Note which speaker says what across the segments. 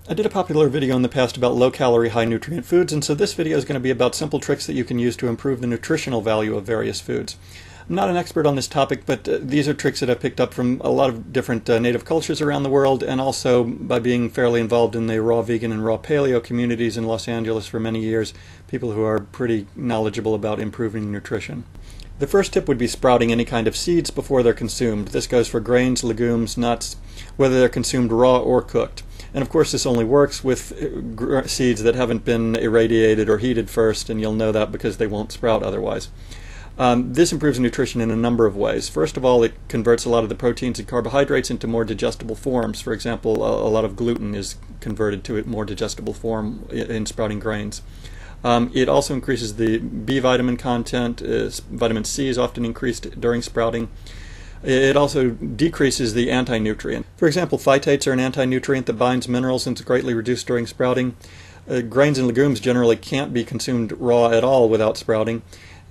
Speaker 1: I did a popular video in the past about low-calorie, high-nutrient foods, and so this video is going to be about simple tricks that you can use to improve the nutritional value of various foods. I'm not an expert on this topic, but these are tricks that I've picked up from a lot of different native cultures around the world, and also by being fairly involved in the raw vegan and raw paleo communities in Los Angeles for many years, people who are pretty knowledgeable about improving nutrition. The first tip would be sprouting any kind of seeds before they're consumed. This goes for grains, legumes, nuts, whether they're consumed raw or cooked. And of course this only works with seeds that haven't been irradiated or heated first, and you'll know that because they won't sprout otherwise. This improves nutrition in a number of ways. First of all, it converts a lot of the proteins and carbohydrates into more digestible forms. For example, a lot of gluten is converted to a more digestible form in sprouting grains. It also increases the B vitamin content. Vitamin C is often increased during sprouting. It also decreases the anti-nutrient. For example, phytates are an anti-nutrient that binds minerals and is greatly reduced during sprouting. Grains and legumes generally can't be consumed raw at all without sprouting.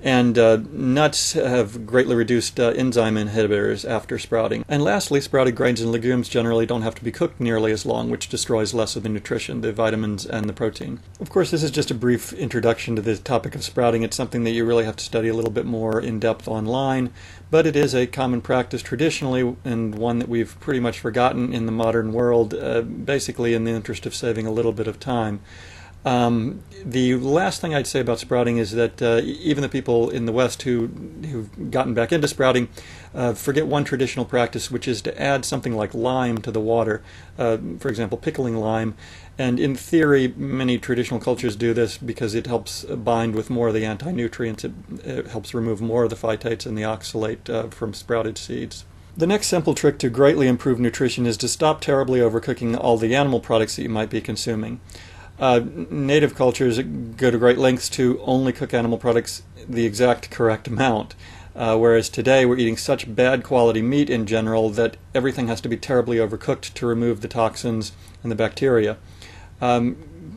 Speaker 1: And nuts have greatly reduced enzyme inhibitors after sprouting. And lastly, sprouted grains and legumes generally don't have to be cooked nearly as long, which destroys less of the nutrition, the vitamins and the protein. Of course, this is just a brief introduction to the topic of sprouting. It's something that you really have to study a little bit more in depth online, but it is a common practice traditionally, and one that we've pretty much forgotten in the modern world, basically in the interest of saving a little bit of time. The last thing I'd say about sprouting is that even the people in the West who've gotten back into sprouting forget one traditional practice, which is to add something like lime to the water, for example, pickling lime. And in theory, many traditional cultures do this because it helps bind with more of the anti-nutrients. It helps remove more of the phytates and the oxalate from sprouted seeds. The next simple trick to greatly improve nutrition is to stop terribly overcooking all the animal products that you might be consuming. Native cultures go to great lengths to only cook animal products the exact correct amount, whereas today we're eating such bad quality meat in general that everything has to be terribly overcooked to remove the toxins and the bacteria.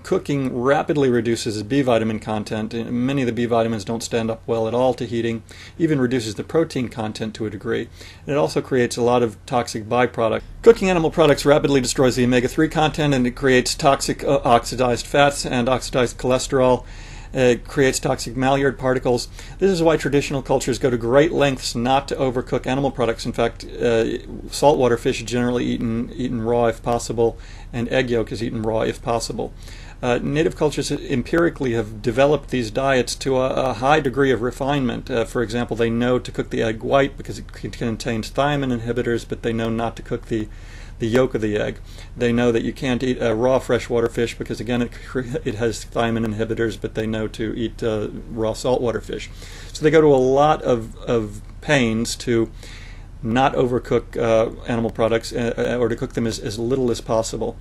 Speaker 1: Cooking rapidly reduces B vitamin content. Many of the B vitamins don't stand up well at all to heating, even reduces the protein content to a degree. And it also creates a lot of toxic byproducts. Cooking animal products rapidly destroys the omega-3 content, and it creates toxic oxidized fats and oxidized cholesterol. It creates toxic Maillard particles. This is why traditional cultures go to great lengths not to overcook animal products. In fact, saltwater fish is generally eaten raw if possible, and egg yolk is eaten raw if possible. Native cultures empirically have developed these diets to a high degree of refinement. For example, they know to cook the egg white because it contains thiamine inhibitors, but they know not to cook the yolk of the egg. They know that you can't eat a raw freshwater fish because, again, it has thiamine inhibitors, but they know to eat raw saltwater fish. So they go to a lot of pains to not overcook animal products or to cook them as little as possible.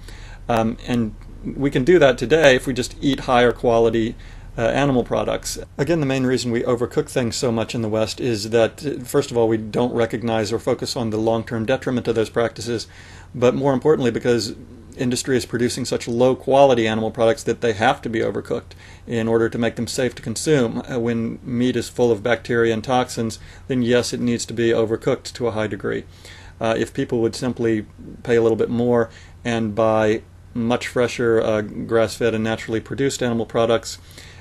Speaker 1: And we can do that today if we just eat higher quality animal products. Again, the main reason we overcook things so much in the West is that, first of all, we don't recognize or focus on the long-term detriment of those practices, but more importantly because industry is producing such low-quality animal products that they have to be overcooked in order to make them safe to consume. When meat is full of bacteria and toxins, then yes, it needs to be overcooked to a high degree. If people would simply pay a little bit more and buy much fresher grass-fed and naturally produced animal products,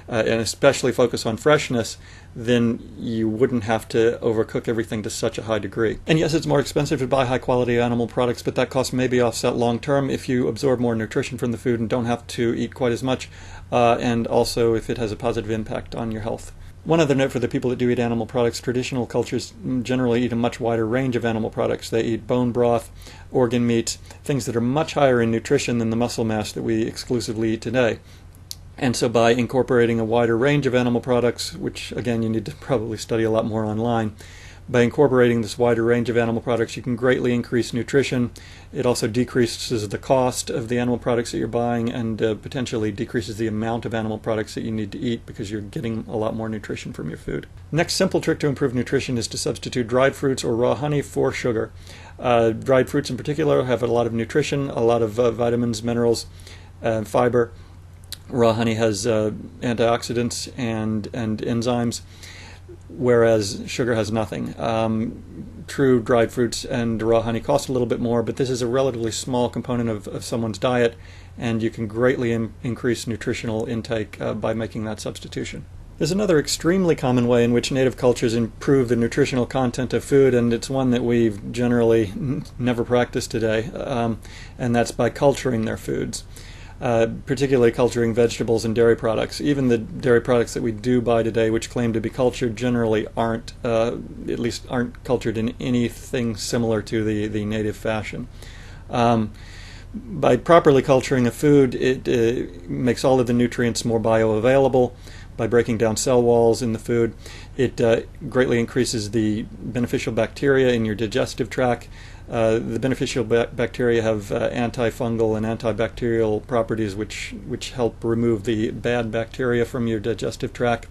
Speaker 1: and especially focus on freshness, then you wouldn't have to overcook everything to such a high degree. And yes, it's more expensive to buy high-quality animal products, but that cost may be offset long-term if you absorb more nutrition from the food and don't have to eat quite as much, and also if it has a positive impact on your health. One other note for the people that do eat animal products: traditional cultures generally eat a much wider range of animal products. They eat bone broth, organ meats, things that are much higher in nutrition than the muscle mass that we exclusively eat today. And so by incorporating a wider range of animal products, which again you need to probably study a lot more online, by incorporating this wider range of animal products you can greatly increase nutrition. It also decreases the cost of the animal products that you're buying, and potentially decreases the amount of animal products that you need to eat because you're getting a lot more nutrition from your food. Next simple trick to improve nutrition is to substitute dried fruits or raw honey for sugar. Dried fruits in particular have a lot of nutrition, a lot of vitamins, minerals, fiber. Raw honey has antioxidants and enzymes. whereas sugar has nothing. True, dried fruits and raw honey cost a little bit more, but this is a relatively small component of someone's diet, and you can greatly increase nutritional intake by making that substitution. There's another extremely common way in which native cultures improve the nutritional content of food, and it's one that we've generally never practiced today, and that's by culturing their foods. Particularly culturing vegetables and dairy products. Even the dairy products that we do buy today, which claim to be cultured, generally aren't, at least aren't cultured in anything similar to the native fashion. By properly culturing a food, it makes all of the nutrients more bioavailable. By breaking down cell walls in the food, it greatly increases the beneficial bacteria in your digestive tract. The beneficial bacteria have antifungal and antibacterial properties which help remove the bad bacteria from your digestive tract.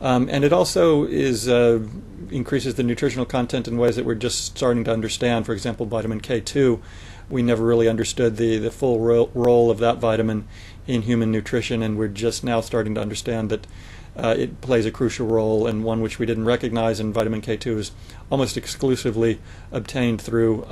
Speaker 1: And it also increases the nutritional content in ways that we're just starting to understand. For example, vitamin K2. We never really understood the full role of that vitamin in human nutrition, and we're just now starting to understand that it plays a crucial role, and one which we didn't recognize, and vitamin K2 is almost exclusively obtained through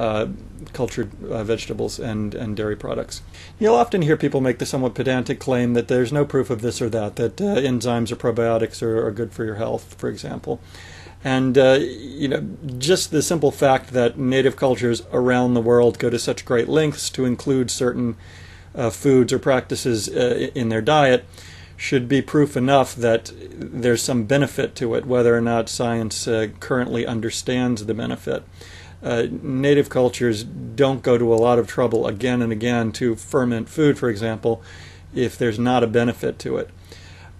Speaker 1: cultured vegetables and dairy products. You'll often hear people make the somewhat pedantic claim that there's no proof of this or that enzymes or probiotics are good for your health, for example. And just the simple fact that native cultures around the world go to such great lengths to include certain foods or practices in their diet should be proof enough that there's some benefit to it, whether or not science currently understands the benefit. Native cultures don't go to a lot of trouble again and again to ferment food, for example, if there's not a benefit to it.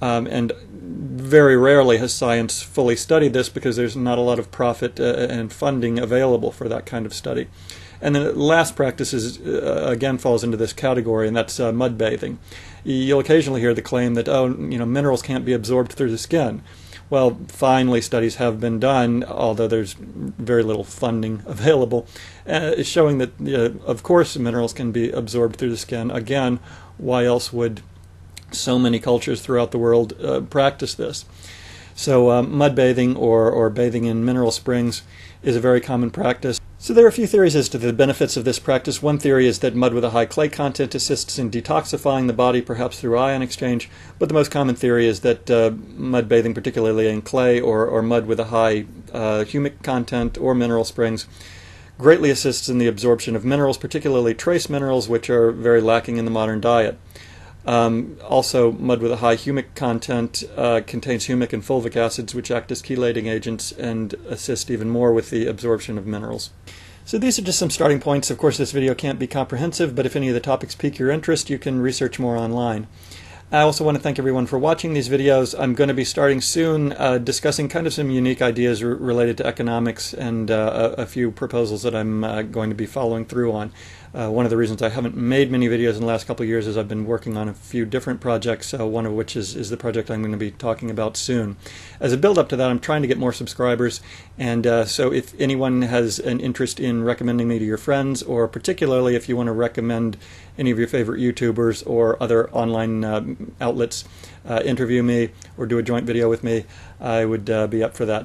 Speaker 1: And very rarely has science fully studied this because there's not a lot of profit and funding available for that kind of study. And then the last practice again falls into this category, and that's mud bathing. You'll occasionally hear the claim that, minerals can't be absorbed through the skin. Well, finally studies have been done, although there's very little funding available, showing that, of course, minerals can be absorbed through the skin. Again, why else would so many cultures throughout the world practice this? So mud bathing or bathing in mineral springs is a very common practice. So there are a few theories as to the benefits of this practice. One theory is that mud with a high clay content assists in detoxifying the body, perhaps through ion exchange, but the most common theory is that mud bathing, particularly in clay or mud with a high humic content or mineral springs, greatly assists in the absorption of minerals, particularly trace minerals, which are very lacking in the modern diet. Also, mud with a high humic content contains humic and fulvic acids, which act as chelating agents and assist even more with the absorption of minerals. So these are just some starting points. Of course, this video can't be comprehensive, but if any of the topics pique your interest, you can research more online. I also want to thank everyone for watching these videos. I'm going to be starting soon discussing kind of some unique ideas related to economics and a few proposals that I'm going to be following through on. One of the reasons I haven't made many videos in the last couple of years is I've been working on a few different projects, one of which is the project I'm going to be talking about soon. As a build-up to that, I'm trying to get more subscribers, and so if anyone has an interest in recommending me to your friends, or particularly if you want to recommend any of your favorite YouTubers or other online outlets, interview me or do a joint video with me, I would be up for that.